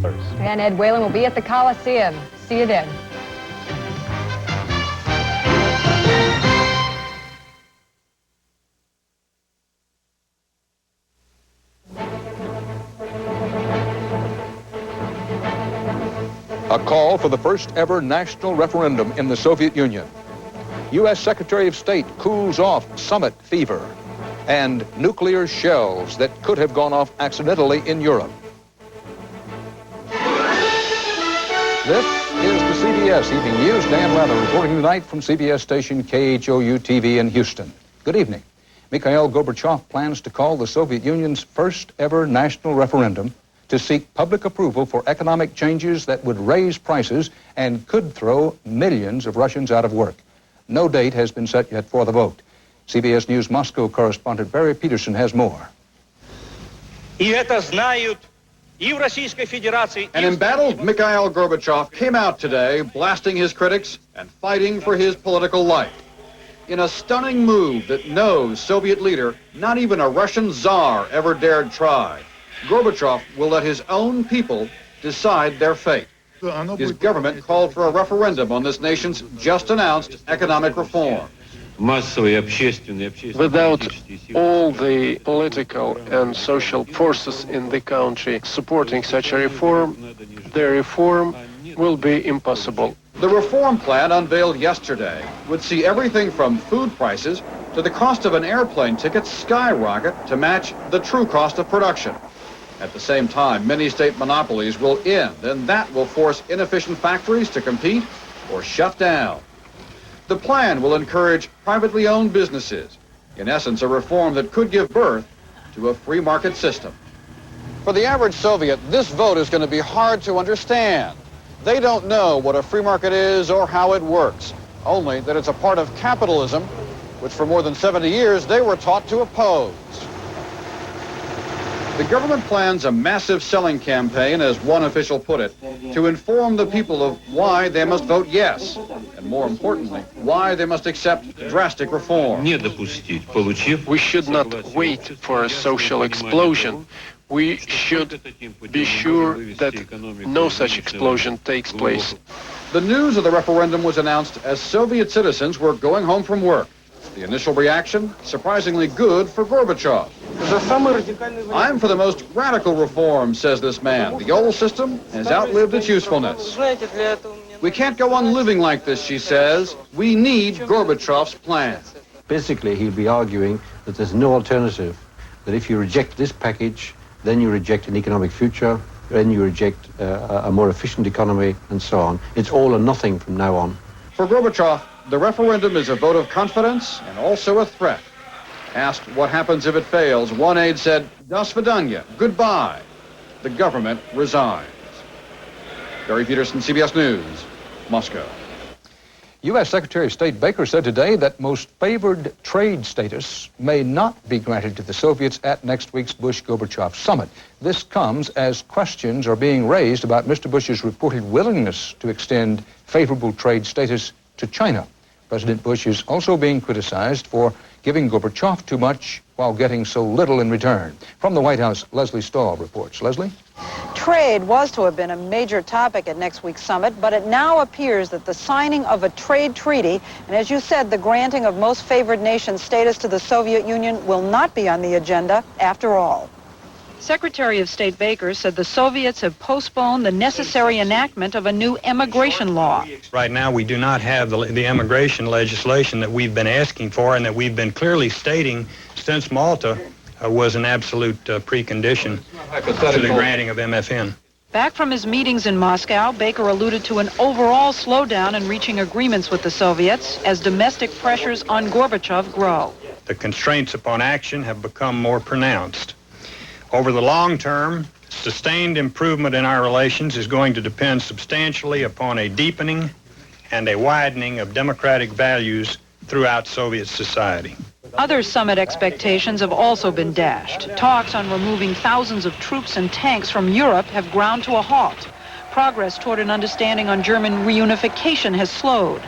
first. And Ed Whalen will be at the Coliseum. See you then. A call for the first ever national referendum in the Soviet Union. U.S. Secretary of State cools off summit fever. And nuclear shells that could have gone off accidentally in Europe. This is the CBS Evening News. Dan Rather reporting tonight from CBS station KHOU-TV in Houston. Good evening. Mikhail Gorbachev plans to call the Soviet Union's first ever national referendum to seek public approval for economic changes that would raise prices and could throw millions of Russians out of work. No date has been set yet for the vote. CBS News Moscow correspondent Barry Peterson has more. And embattled Mikhail Gorbachev came out today blasting his critics and fighting for his political life. In a stunning move that no Soviet leader, not even a Russian czar, ever dared try, Gorbachev will let his own people decide their fate. His government called for a referendum on this nation's just announced economic reform. Without all the political and social forces in the country supporting such a reform, the reform will be impossible. The reform plan unveiled yesterday would see everything from food prices to the cost of an airplane ticket skyrocket to match the true cost of production. At the same time, many state monopolies will end, and that will force inefficient factories to compete or shut down. The plan will encourage privately owned businesses, in essence, a reform that could give birth to a free market system. For the average Soviet, this vote is going to be hard to understand. They don't know what a free market is or how it works, only that it's a part of capitalism, which for more than 70 years they were taught to oppose. The government plans a massive selling campaign, as one official put it, to inform the people of why they must vote yes, and more importantly, why they must accept drastic reform. We should not wait for a social explosion. We should be sure that no such explosion takes place. The news of the referendum was announced as Soviet citizens were going home from work. The initial reaction, surprisingly good for Gorbachev. I'm for the most radical reform, says this man. The old system has outlived its usefulness. We can't go on living like this, she says. We need Gorbachev's plan. Basically, he'll be arguing that there's no alternative, that if you reject this package, then you reject an economic future, then you reject a more efficient economy, and so on. It's all or nothing from now on. For Gorbachev, the referendum is a vote of confidence and also a threat. Asked what happens if it fails, one aide said, "Do svidaniya, goodbye." The government resigns. Barry Peterson, CBS News, Moscow. U.S. Secretary of State Baker said today that most favored trade status may not be granted to the Soviets at next week's Bush-Gorbachev summit. This comes as questions are being raised about Mr. Bush's reported willingness to extend favorable trade status to China. President Bush is also being criticized for giving Gorbachev too much while getting so little in return. From the White House, Leslie Stahl reports. Leslie? Trade was to have been a major topic at next week's summit, but it now appears that the signing of a trade treaty, and as you said, the granting of most favored nation status to the Soviet Union will not be on the agenda after all. Secretary of State Baker said the Soviets have postponed the necessary enactment of a new immigration law. Right now, we do not have the immigration legislation that we've been asking for and that we've been clearly stating since Malta was an absolute precondition to the granting of MFN. Back from his meetings in Moscow, Baker alluded to an overall slowdown in reaching agreements with the Soviets as domestic pressures on Gorbachev grow. The constraints upon action have become more pronounced. Over the long term, sustained improvement in our relations is going to depend substantially upon a deepening and a widening of democratic values throughout Soviet society. Other summit expectations have also been dashed. Talks on removing thousands of troops and tanks from Europe have ground to a halt. Progress toward an understanding on German reunification has slowed.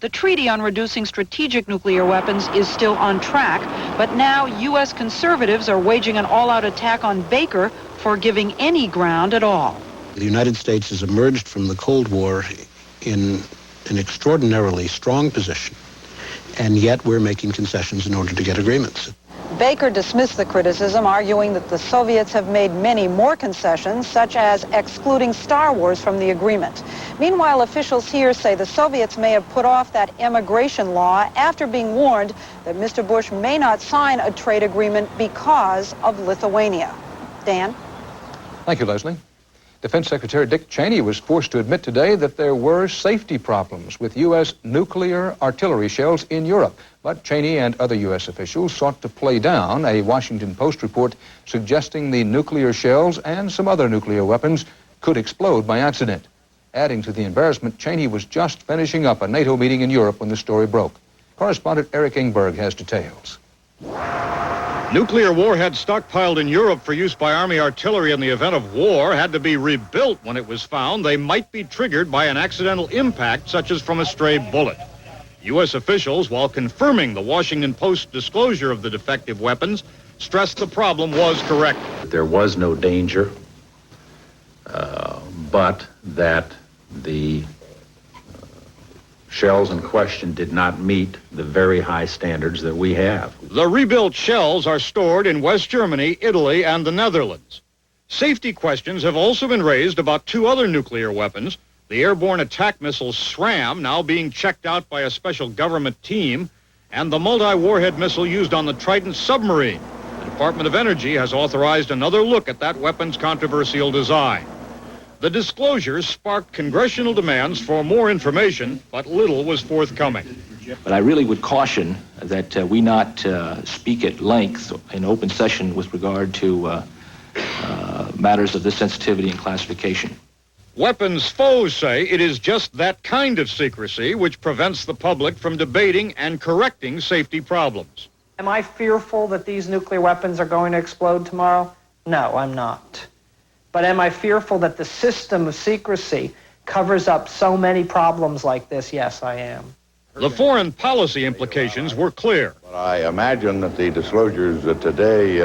The treaty on reducing strategic nuclear weapons is still on track, but now U.S. conservatives are waging an all-out attack on Baker for giving any ground at all. The United States has emerged from the Cold War in an extraordinarily strong position, and yet we're making concessions in order to get agreements. Baker dismissed the criticism, arguing that the Soviets have made many more concessions, such as excluding Star Wars from the agreement. Meanwhile, officials here say the Soviets may have put off that immigration law after being warned that Mr. Bush may not sign a trade agreement because of Lithuania. Dan? Thank you, Leslie. Defense Secretary Dick Cheney was forced to admit today that there were safety problems with U.S. nuclear artillery shells in Europe. But Cheney and other U.S. officials sought to play down a Washington Post report suggesting the nuclear shells and some other nuclear weapons could explode by accident. Adding to the embarrassment, Cheney was just finishing up a NATO meeting in Europe when the story broke. Correspondent Eric Ingberg has details. Nuclear warheads stockpiled in Europe for use by Army artillery in the event of war had to be rebuilt when it was found they might be triggered by an accidental impact, such as from a stray bullet. U.S. officials, while confirming the Washington Post disclosure of the defective weapons, stressed the problem was correct. There was no danger, but that the shells in question did not meet the very high standards that we have. The rebuilt shells are stored in West Germany, Italy, and the Netherlands. Safety questions have also been raised about two other nuclear weapons, the airborne attack missile SRAM, now being checked out by a special government team, and the multi-warhead missile used on the Trident submarine. The Department of Energy has authorized another look at that weapon's controversial design. The disclosures sparked congressional demands for more information, but little was forthcoming. But I really would caution that we not speak at length in open session with regard to matters of this sensitivity and classification. Weapons foes say it is just that kind of secrecy which prevents the public from debating and correcting safety problems. Am I fearful that these nuclear weapons are going to explode tomorrow? No, I'm not. But am I fearful that the system of secrecy covers up so many problems like this? Yes, I am. The foreign policy implications were clear. I imagine that the disclosures today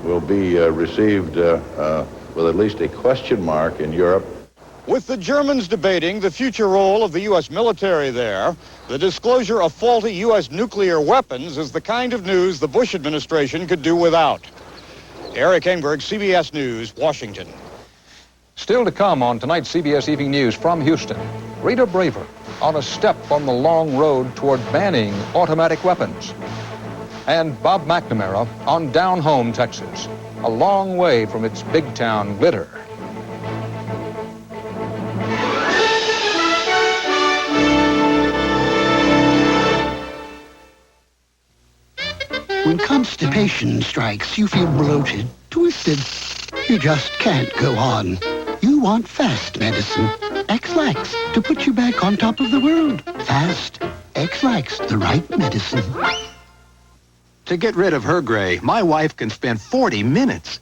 will be received with at least a question mark in Europe. With the Germans debating the future role of the U.S. military there, the disclosure of faulty U.S. nuclear weapons is the kind of news the Bush administration could do without. Eric Engberg, CBS News, Washington. Still to come on tonight's CBS Evening News from Houston, Rita Braver on a step on the long road toward banning automatic weapons. And Bob McNamara on Down Home, Texas, a long way from its big town glitter. When constipation strikes, you feel bloated, twisted. You just can't go on. You want fast medicine. X-Lax to put you back on top of the world. Fast. X-Lax, the right medicine. To get rid of her gray, my wife can spend 40 minutes.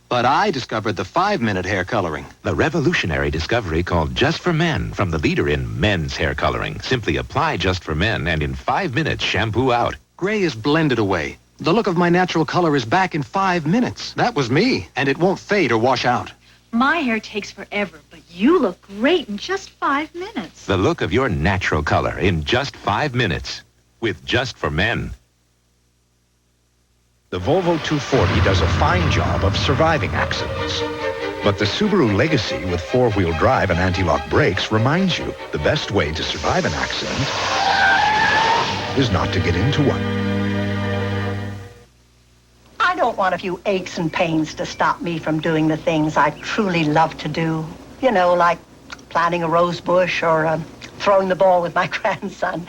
But I discovered the 5-minute hair coloring. The revolutionary discovery called Just for Men from the leader in men's hair coloring. Simply apply Just for Men and in 5 minutes shampoo out. Gray is blended away. The look of my natural color is back in 5 minutes. That was me, and it won't fade or wash out. My hair takes forever, but you look great in just 5 minutes. The look of your natural color in just 5 minutes with Just for Men. The Volvo 240 does a fine job of surviving accidents. But the Subaru Legacy with 4-wheel drive and anti-lock brakes reminds you the best way to survive an accident is not to get into one. I don't want a few aches and pains to stop me from doing the things I truly love to do. You know, like planting a rose bush or throwing the ball with my grandson.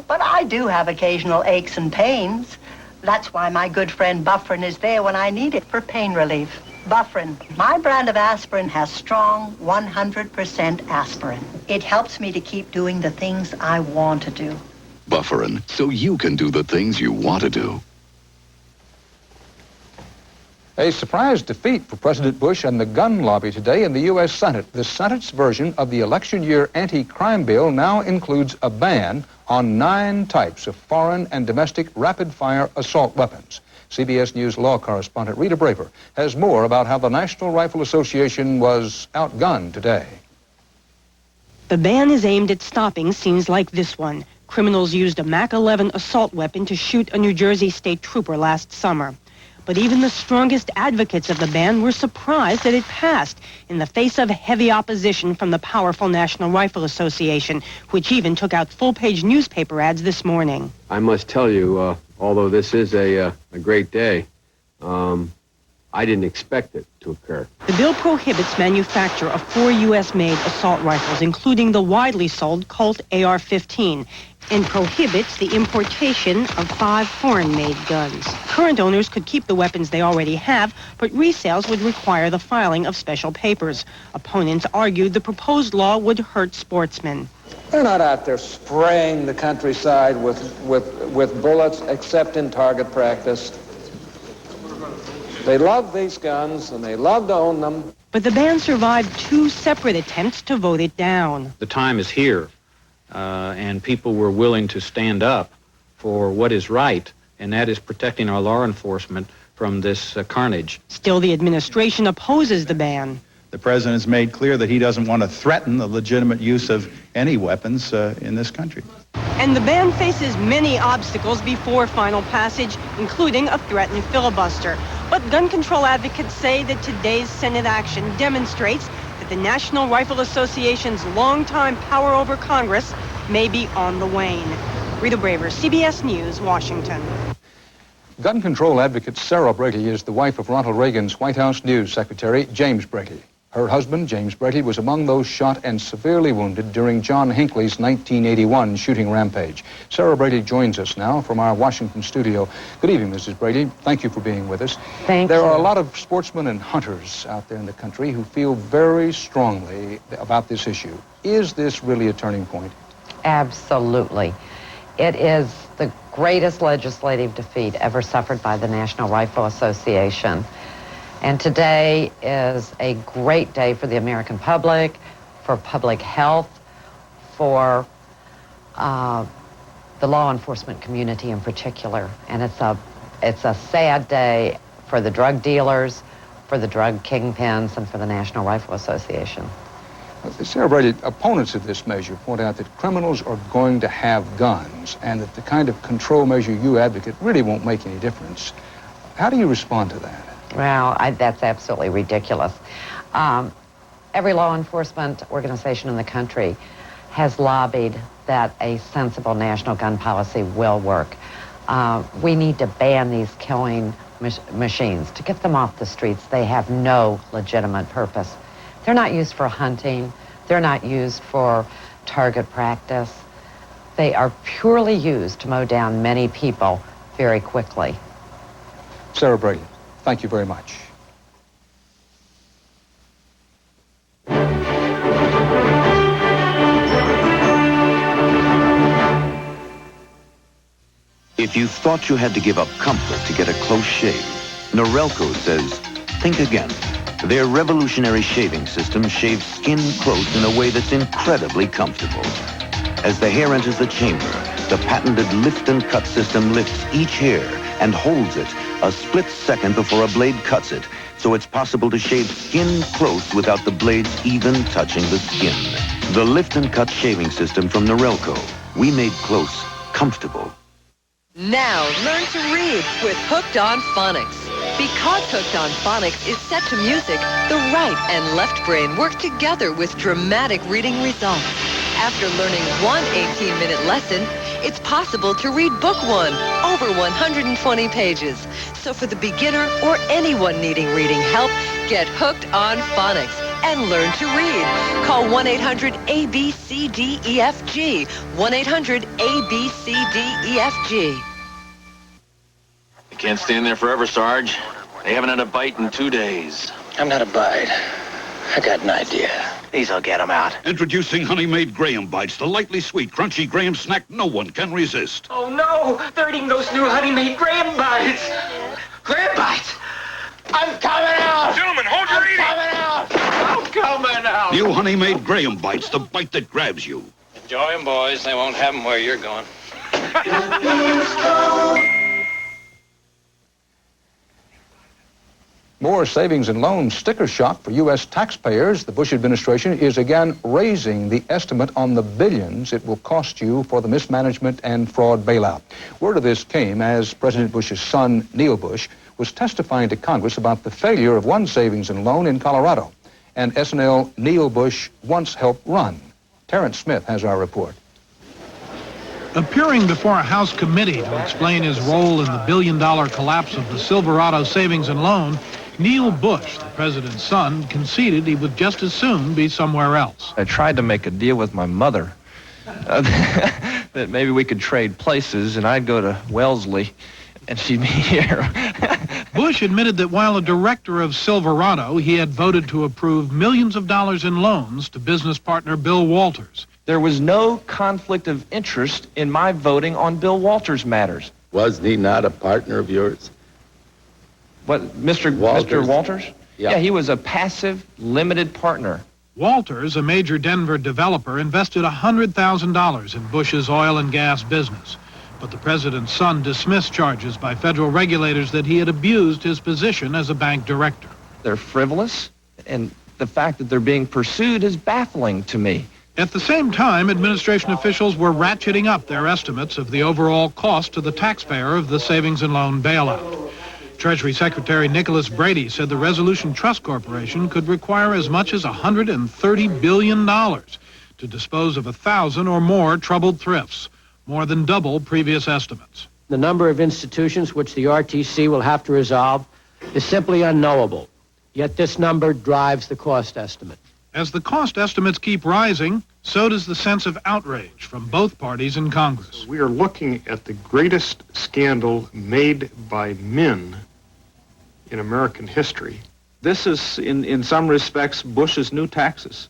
But I do have occasional aches and pains. That's why my good friend Bufferin is there when I need it for pain relief. Bufferin, my brand of aspirin, has strong 100% aspirin. It helps me to keep doing the things I want to do. Bufferin, so you can do the things you want to do. A surprise defeat for President Bush and the gun lobby today in the U.S. Senate. The Senate's version of the election year anti-crime bill now includes a ban on 9 types of foreign and domestic rapid-fire assault weapons. CBS News law correspondent Rita Braver has more about how the National Rifle Association was outgunned today. The ban is aimed at stopping scenes like this one. Criminals used a MAC-11 assault weapon to shoot a New Jersey state trooper last summer. But even the strongest advocates of the ban were surprised that it passed in the face of heavy opposition from the powerful National Rifle Association, which even took out full-page newspaper ads this morning. I must tell you, although this is a great day, I didn't expect it to occur. The bill prohibits manufacture of 4 U.S.-made assault rifles, including the widely sold Colt AR-15, and prohibits the importation of 5 foreign-made guns. Current owners could keep the weapons they already have, but resales would require the filing of special papers. Opponents argued the proposed law would hurt sportsmen. They're not out there spraying the countryside with bullets except in target practice. They love these guns, and they love to own them. But the ban survived 2 separate attempts to vote it down. The time is here, and people were willing to stand up for what is right, and that is protecting our law enforcement from this carnage. Still, the administration opposes the ban. The president has made clear that he doesn't want to threaten the legitimate use of any weapons in this country. And the ban faces many obstacles before final passage, including a threatened filibuster. But gun control advocates say that today's Senate action demonstrates that the National Rifle Association's longtime power over Congress may be on the wane. Rita Braver, CBS News, Washington. Gun control advocate Sarah Brady is the wife of Ronald Reagan's White House News Secretary, James Brady. Her husband, James Brady, was among those shot and severely wounded during John Hinckley's 1981 shooting rampage. Sarah Brady joins us now from our Washington studio. Good evening, Mrs. Brady. Thank you for being with us. Thank you. There are a lot of sportsmen and hunters out there in the country who feel very strongly about this issue. Is this really a turning point? Absolutely. It is the greatest legislative defeat ever suffered by the National Rifle Association. And today is a great day for the American public, for public health, for the law enforcement community in particular. And it's a sad day for the drug dealers, for the drug kingpins, and for the National Rifle Association. Sarah Brady, opponents of this measure point out that criminals are going to have guns and that the kind of control measure you advocate really won't make any difference. How do you respond to that? Well, that's absolutely ridiculous. Every law enforcement organization in the country has lobbied that a sensible national gun policy will work. We need to ban these killing machines. To get them off the streets, they have no legitimate purpose. They're not used for hunting. They're not used for target practice. They are purely used to mow down many people very quickly. Sarah Brady, thank you very much. If you thought you had to give up comfort to get a close shave, Norelco says, think again. Their revolutionary shaving system shaves skin close in a way that's incredibly comfortable. As the hair enters the chamber, the patented lift and cut system lifts each hair and holds it a split second before a blade cuts it, so it's possible to shave skin close without the blades even touching the skin. The lift and cut shaving system from Norelco. We made close comfortable. Now learn to read with Hooked on Phonics. Because Hooked on Phonics is set to music, the right and left brain work together with dramatic reading results. After learning one 18-minute lesson, it's possible to read book one, over 120 pages. So for the beginner or anyone needing reading help, get Hooked on Phonics and learn to read. Call 1-800-ABCDEFG. 1-800-ABCDEFG. You can't stand there forever, Sarge. They haven't had a bite in 2 days. I'm not a bite. I got an idea. These'll get them out. Introducing Honey-Made Graham Bites, the lightly sweet, crunchy Graham snack no one can resist. Oh, no! They're eating those new Honey-Made Graham Bites! Graham Bites! I'm coming out! Gentlemen, hold your eating! I'm coming out! New Honey-Made Graham Bites, the bite that grabs you. Enjoy them, boys. They won't have them where you're going. More savings and loan sticker shock for U.S. taxpayers. The Bush administration is again raising the estimate on the billions it will cost you for the mismanagement and fraud bailout. Word of this came as President Bush's son, Neil Bush, was testifying to Congress about the failure of one savings and loan in Colorado, and SNL Neil Bush once helped run. Terrence Smith has our report. Appearing before a House committee to explain his role in the billion-dollar collapse of the Silverado Savings and Loan, Neil Bush, the president's son, conceded he would just as soon be somewhere else. I tried to make a deal with my mother that maybe we could trade places and I'd go to Wellesley and she'd be here. Bush admitted that while a director of Silverado, he had voted to approve millions of dollars in loans to business partner Bill Walters. There was no conflict of interest in my voting on Bill Walters' matters. Was he not a partner of yours? What, Mr. Walters? Yeah, he was a passive, limited partner. Walters, a major Denver developer, invested $100,000 in Bush's oil and gas business. But the president's son dismissed charges by federal regulators that he had abused his position as a bank director. They're frivolous, and the fact that they're being pursued is baffling to me. At the same time, administration officials were ratcheting up their estimates of the overall cost to the taxpayer of the savings and loan bailout. Treasury Secretary Nicholas Brady said the Resolution Trust Corporation could require as much as $130 billion to dispose of 1,000 or more troubled thrifts, more than double previous estimates. The number of institutions which the RTC will have to resolve is simply unknowable, yet this number drives the cost estimate. As the cost estimates keep rising, so does the sense of outrage from both parties in Congress. We are looking at the greatest scandal made by men in American history. This is, in some respects, Bush's new taxes.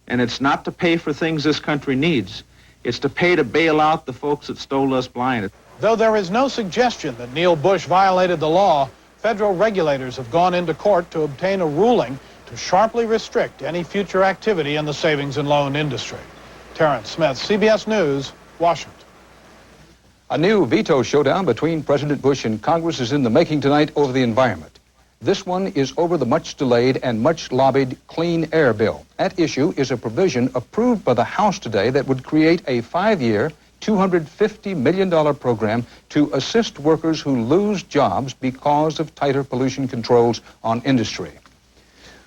And it's not to pay for things this country needs. It's to pay to bail out the folks that stole us blind. Though there is no suggestion that Neil Bush violated the law, federal regulators have gone into court to obtain a ruling to sharply restrict any future activity in the savings and loan industry. Terrence Smith, CBS News, Washington. A new veto showdown between President Bush and Congress is in the making tonight over the environment. This one is over the much-delayed and much-lobbied Clean Air Bill. At issue is a provision approved by the House today that would create a 5-year, $250 million program to assist workers who lose jobs because of tighter pollution controls on industry.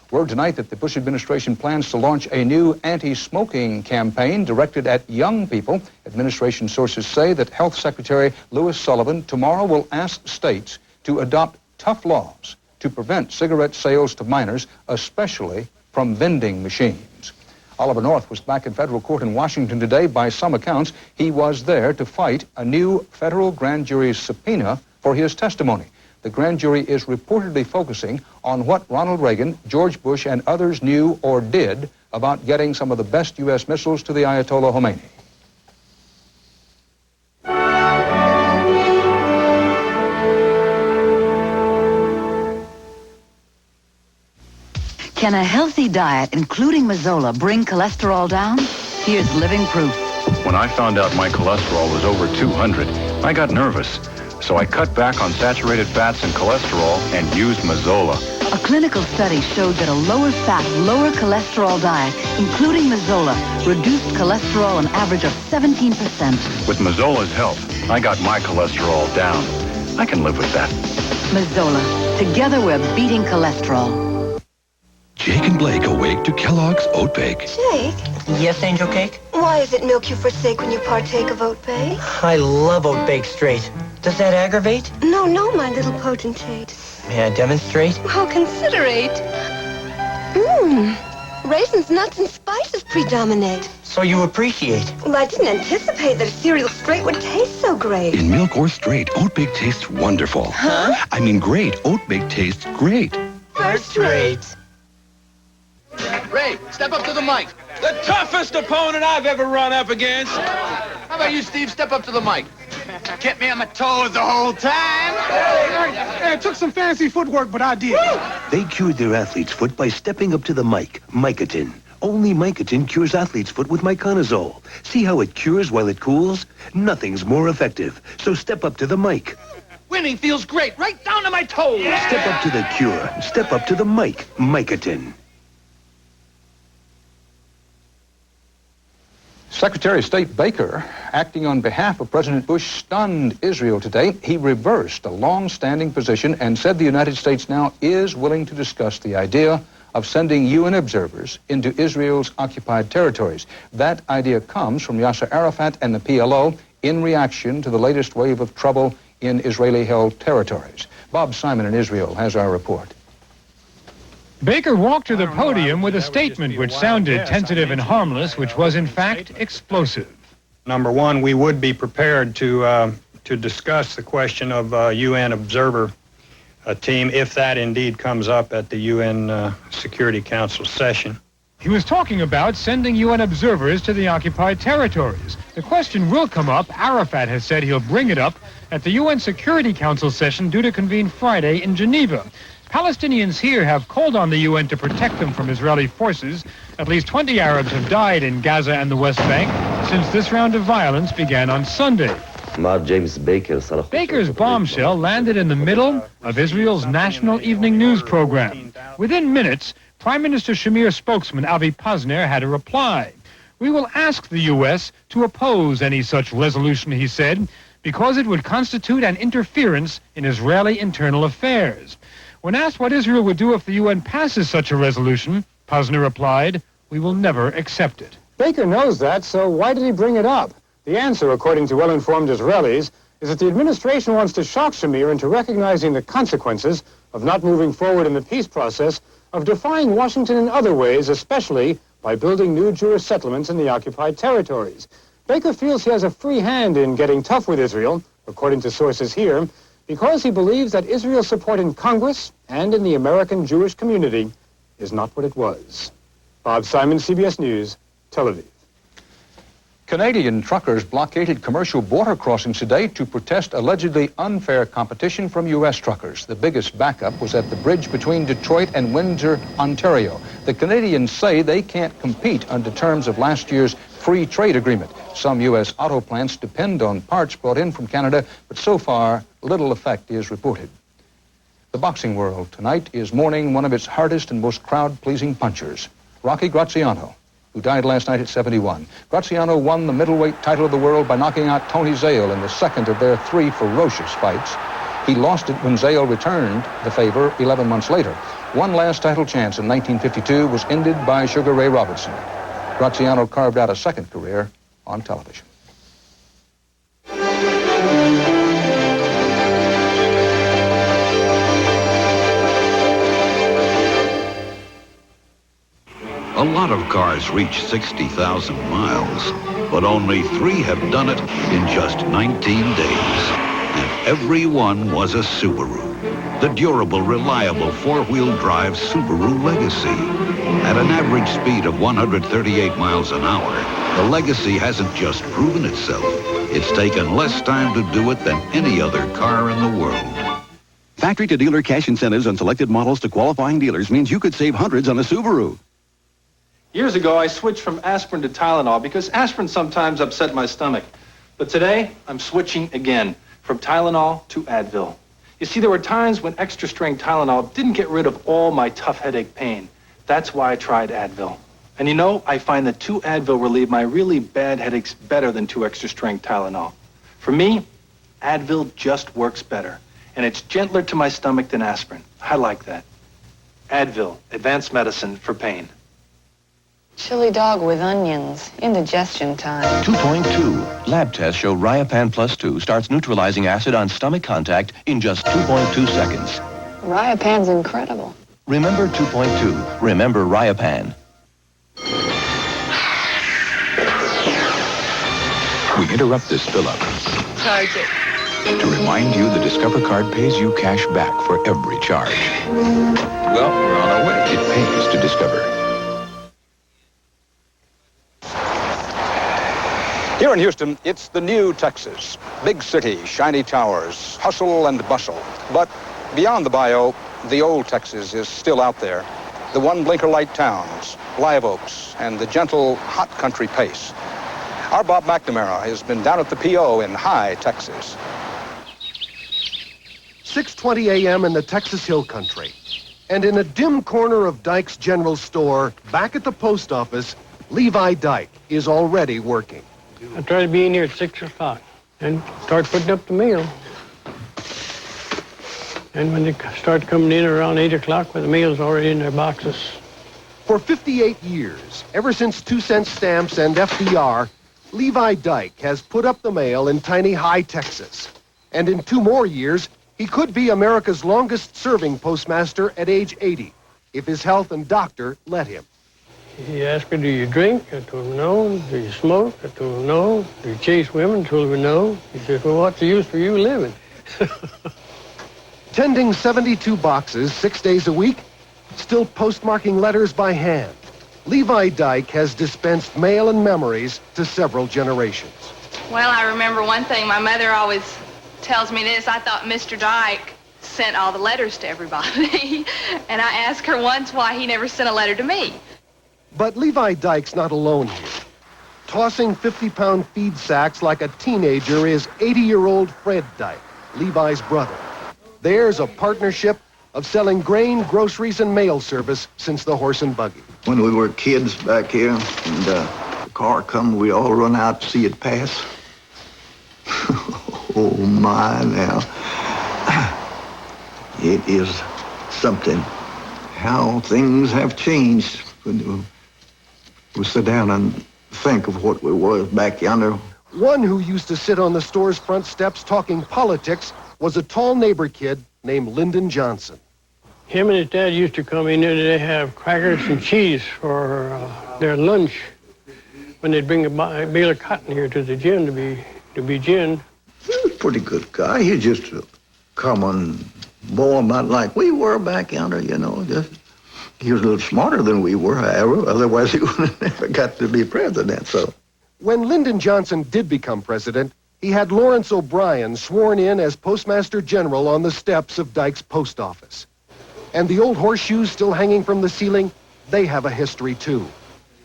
Word tonight that the Bush administration plans to launch a new anti-smoking campaign directed at young people. Administration sources say that Health Secretary Louis Sullivan tomorrow will ask states to adopt tough laws to prevent cigarette sales to minors, especially from vending machines. Oliver North was back in federal court in Washington today. By some accounts, he was there to fight a new federal grand jury's subpoena for his testimony. The grand jury is reportedly focusing on what Ronald Reagan, George Bush, and others knew or did about getting some of the best U.S. missiles to the Ayatollah Khomeini. Can a healthy diet, including Mazola, bring cholesterol down? Here's living proof. When I found out my cholesterol was over 200, I got nervous. So I cut back on saturated fats and cholesterol and used Mazola. A clinical study showed that a lower-fat, lower-cholesterol diet, including Mazola, reduced cholesterol an average of 17%. With Mazola's help, I got my cholesterol down. I can live with that. Mazola. Together we're beating cholesterol. Jake and Blake awake to Kellogg's Oat Bake. Jake? Yes, Angel Cake? Why is it milk you forsake when you partake of oat bake? I love oat bake straight. Does that aggravate? No, my little potentate. May I demonstrate? How considerate. Raisins, nuts, and spices predominate. So you appreciate? Well, I didn't anticipate that a cereal straight would taste so great. In milk or straight, Oat Bake tastes wonderful. Huh? I mean great. Oat Bake tastes great. First rate. Ray, step up to the mic. The toughest opponent I've ever run up against. How about you, Steve? Step up to the mic. Kept me on my toes the whole time. Hey, it took some fancy footwork, but I did. They cured their athlete's foot by stepping up to the mic. Micotin. Only Micotin cures athlete's foot with miconazole. See how it cures while it cools? Nothing's more effective. So step up to the mic. Winning feels great, right down to my toes. Step up to the cure. Step up to the mic. Micotin. Secretary of State Baker, acting on behalf of President Bush, stunned Israel today. He reversed a long-standing position and said the United States now is willing to discuss the idea of sending UN observers into Israel's occupied territories. That idea comes from Yasser Arafat and the PLO in reaction to the latest wave of trouble in Israeli-held territories. Bob Simon in Israel has our report. Baker walked to the podium with a statement which sounded tentative and harmless, which was in fact explosive. Number one, we would be prepared to discuss the question of UN observer team if that indeed comes up at the UN Security Council session. He was talking about sending UN observers to the occupied territories. The question will come up. Arafat has said he'll bring it up at the UN Security Council session due to convene Friday in Geneva. Palestinians here have called on the UN to protect them from Israeli forces. At least 20 Arabs have died in Gaza and the West Bank since this round of violence began on Sunday. Baker's bombshell landed in the middle of Israel's national evening news program. Within minutes, Prime Minister Shamir spokesman Avi Pazner had a reply. We will ask the U.S. to oppose any such resolution, he said, because it would constitute an interference in Israeli internal affairs. When asked what Israel would do if the UN passes such a resolution, Pazner replied, "We will never accept it." Baker knows that, so why did he bring it up? The answer, according to well-informed Israelis, is that the administration wants to shock Shamir into recognizing the consequences of not moving forward in the peace process, of defying Washington in other ways, especially by building new Jewish settlements in the occupied territories. Baker feels he has a free hand in getting tough with Israel, according to sources here, because he believes that Israel's support in Congress and in the American Jewish community is not what it was. Bob Simon, CBS News, Tel Aviv. Canadian truckers blockaded commercial border crossings today to protest allegedly unfair competition from U.S. truckers. The biggest backup was at the bridge between Detroit and Windsor, Ontario. The Canadians say they can't compete under terms of last year's free trade agreement. Some U.S. auto plants depend on parts brought in from Canada, but so far, little effect is reported. The boxing world tonight is mourning one of its hardest and most crowd-pleasing punchers, Rocky Graziano, who died last night at 71. Graziano won the middleweight title of the world by knocking out Tony Zale in the second of their 3 ferocious fights. He lost it when Zale returned the favor 11 months later. One last title chance in 1952 was ended by Sugar Ray Robinson. Graziano carved out a second career on television. A lot of cars reach 60,000 miles, but only 3 have done it in just 19 days. And every one was a Subaru. The durable, reliable four-wheel drive Subaru Legacy. At an average speed of 138 miles an hour, the Legacy hasn't just proven itself. It's taken less time to do it than any other car in the world. Factory-to-dealer cash incentives on selected models to qualifying dealers means you could save hundreds on a Subaru. Years ago, I switched from aspirin to Tylenol because aspirin sometimes upset my stomach. But today, I'm switching again, from Tylenol to Advil. You see, there were times when extra-strength Tylenol didn't get rid of all my tough headache pain. That's why I tried Advil. And you know, I find that 2 Advil relieve my really bad headaches better than 2 extra-strength Tylenol. For me, Advil just works better, and it's gentler to my stomach than aspirin. I like that. Advil, advanced medicine for pain. Chili dog with onions. Indigestion time. 2.2. Lab tests show Riopan Plus 2 starts neutralizing acid on stomach contact in just 2.2 seconds. Riopan's incredible. Remember 2.2. Remember Riopan. We interrupt this fill-up Charge it. to remind you the Discover card pays you cash back for every charge. Well, we're on our way. It pays to Discover. Here in Houston, it's the new Texas. Big city, shiny towers, hustle and bustle. But beyond the bayou, the old Texas is still out there. The one blinker light towns, live oaks, and the gentle, hot country pace. Our Bob McNamara has been down at the P.O. in High, Texas. 6:20 a.m. in the Texas Hill Country. And in a dim corner of Dyke's General Store, back at the post office, Levi Dyke is already working. I try to be in here at 6 o'clock and start putting up the mail. And when they start coming in around 8 o'clock, when the mail's already in their boxes. For 58 years, ever since 2-cent stamps and FDR, Levi Dyke has put up the mail in tiny High, Texas. And in 2 more years, he could be America's longest-serving postmaster at age 80, if his health and doctor let him. He asked me, do you drink? I told him no. Do you smoke? I told him no. Do you chase women? I told him no. He said, well, what's the use for you living? Tending 72 boxes 6 days a week, still postmarking letters by hand, Levi Dyke has dispensed mail and memories to several generations. Well, I remember one thing. My mother always tells me this. I thought Mr. Dyke sent all the letters to everybody. And I asked her once why he never sent a letter to me. But Levi Dyke's not alone here. Tossing 50-pound feed sacks like a teenager is 80-year-old Fred Dyke, Levi's brother. There's a partnership of selling grain, groceries, and mail service since the horse and buggy. When we were kids back here and the car come, we all run out to see it pass. Oh, my, now. It is something how things have changed when we sit down and think of what we was back yonder. One who used to sit on the store's front steps talking politics was a tall neighbor kid named Lyndon Johnson. Him and his dad used to come in here. They have crackers and cheese for their lunch when they'd bring a bale of cotton here to the gin to be gin. He was a pretty good guy. He was just a common boy, not like we were back yonder, you know. Just he was a little smarter than we were, however. Otherwise, he would have never got to be president. So, when Lyndon Johnson did become president, he had Lawrence O'Brien sworn in as Postmaster General on the steps of Dyke's post office. And the old horseshoes still hanging from the ceiling, they have a history too.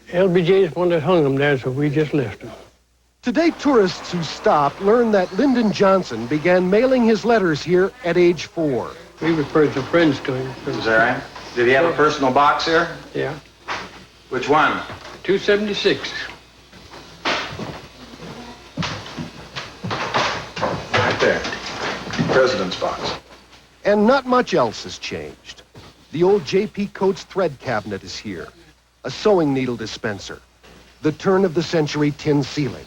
LBJ's one that hung them there, so we just left them. Today, tourists who stop learn that Lyndon Johnson began mailing his letters here at age 4. We referred some friends to him. Is that right? Did he have a personal box here? Yeah. Which one? 276. Right there. President's box. And not much else has changed. The old J.P. Coates thread cabinet is here. A sewing needle dispenser. The turn-of-the-century tin ceiling.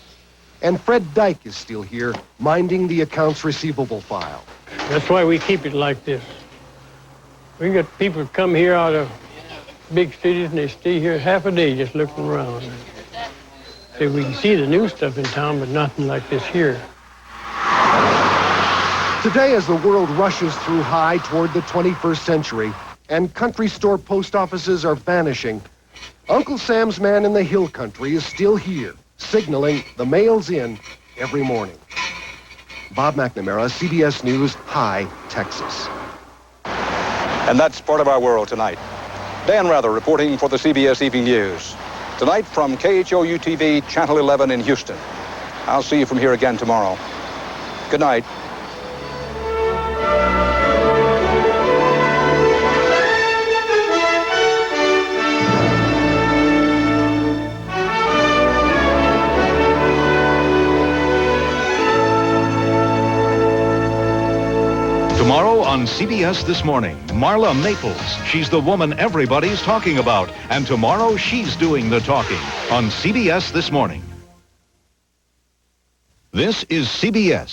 And Fred Dyke is still here, minding the accounts receivable file. That's why we keep it like this. We got people come here out of big cities, and they stay here half a day just looking around. So we can see the new stuff in town, but nothing like this here. Today, as the world rushes through high toward the 21st century, and country store post offices are vanishing, Uncle Sam's man in the hill country is still here, signaling the mail's in every morning. Bob McNamara, CBS News, High, Texas. And that's part of our world tonight. Dan Rather reporting for the CBS Evening News. Tonight from KHOU-TV, Channel 11 in Houston. I'll see you from here again tomorrow. Good night. Tomorrow on CBS This Morning, Marla Maples. She's the woman everybody's talking about. And tomorrow, she's doing the talking on CBS This Morning. This is CBS.